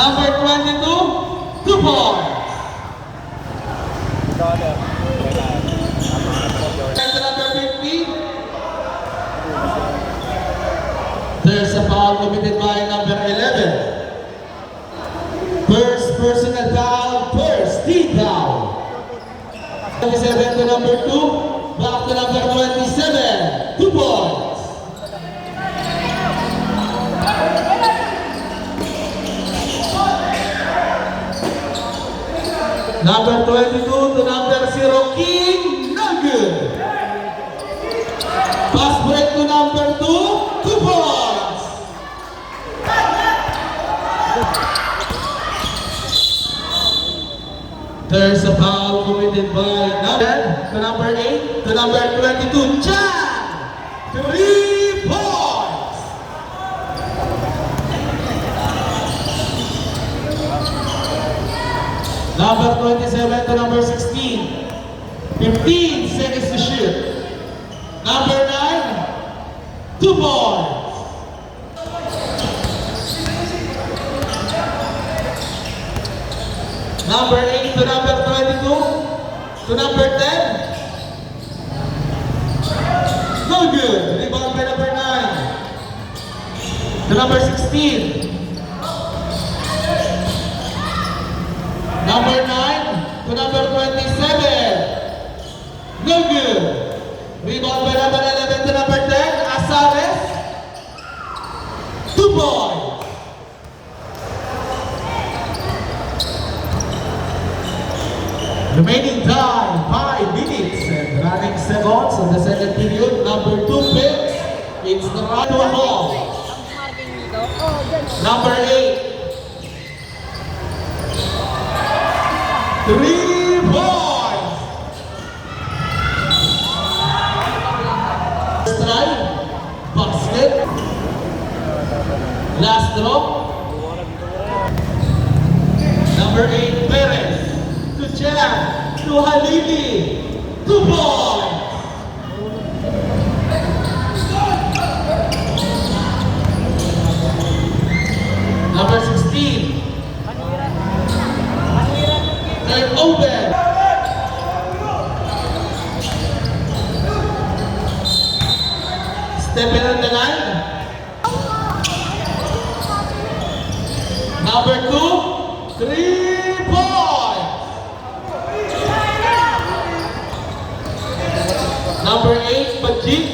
Number 22, 2 points. And number 50, there's a foul committed by number 11. First personal foul, first team foul. 27 to number 2, back to number 27, 2 points. Number 22 to number 0, King, no good. Pass break to number 2, 2 points. There's a foul committed by number 8 to number 22, Chan, 3 points. Number 27 to number 16, 15 seconds to shoot. Number 9, 2 points. Number 8 to number 22 to number 10. No good. Rebound by number 9 to number 16. Number 9 to number 27. No good. Rebound by number 11 to number 10. Asares. 2 points. Remaining time, 5 minutes and running seconds of the second period. Number 2 picks. It's the run to a hall. Number 8. 3 points. Strike. Basket. Last drop. Number 8, Perez. To Chan. To Halili. 2 points. Number 16. Third open. Step in on the line. Number 2, 3 points. Number 8, Majid.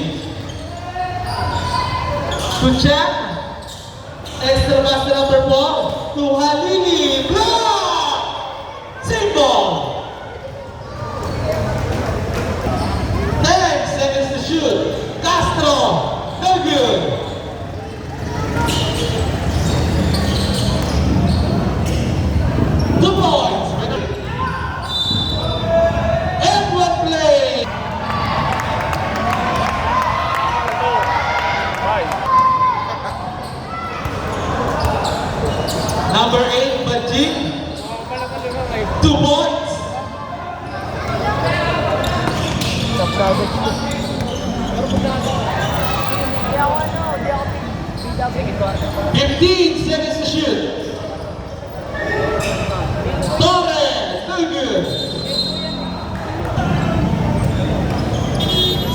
To Chan. Extra pass to number 4. To Halili. Block! Single. 10 seconds to shoot. Castro. No good. Two points. F1 play. Number 8, Majid. 2 points. Fifteen seconds to shoot. Torres, no good.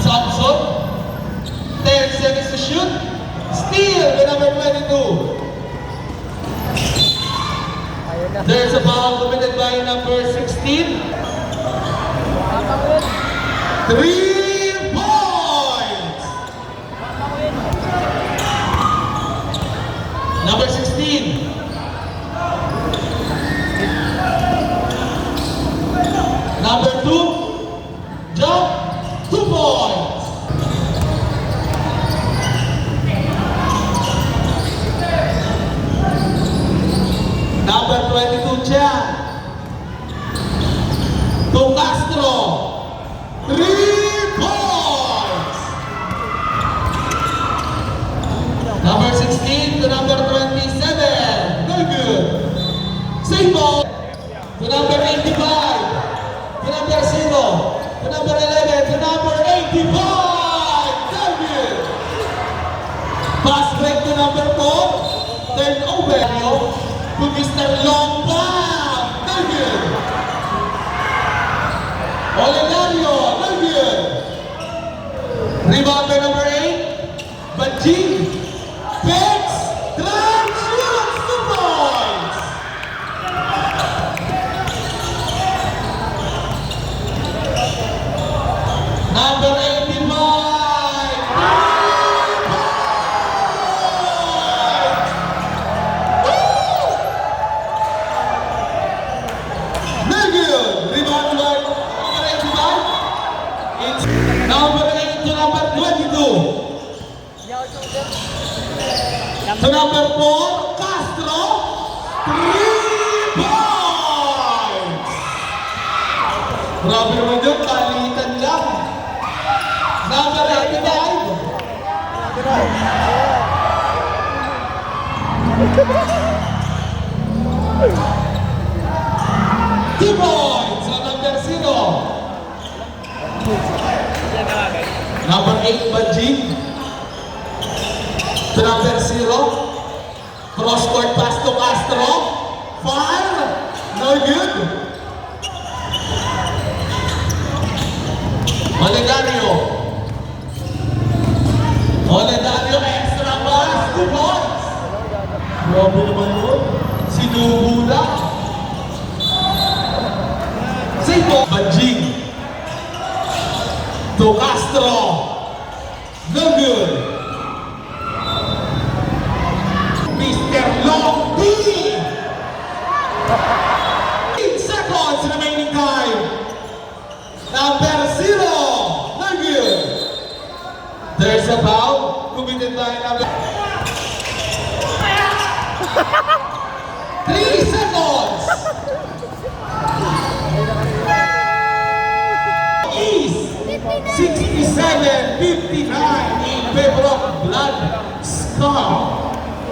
Samson, 10 seconds to shoot. Steal the number 22. There's a foul committed by number 16. 3 points. Number 16. Number 2. Jump. 2 points. Number 22, Chan. To Castro. 3 points. Number 16 to number 27. No good. Same ball. To number 85. To number 0. To number 11. To number 85. No good. Pass break to number 4. Turn over. to Mr. Lomba. Very good. Olegario, very good. Rebounder number 8, Bajing. Bex, drive, shoots, 2 points. Number 85, 3 points. Woo! Very good. Rebound by number 85. It's number 8 to number 22. To number 4, Castro, 3 points! Grabe naman yun, kalitan lang. Number 85. Two points on number 0. Number 8, Bajing. To number 0. Cross-court pass to Castro. Fire. No good. Olegario. Olegario, extra pass. 2 points. Grabe naman yun. Sinubula. Sino? Bajing. To Castro. No good. Mr. Lombi! 8 seconds remaining time. Number 0. No good. There's a foul committed by number 3 seconds. East 67-59 in favor of Blood Scar.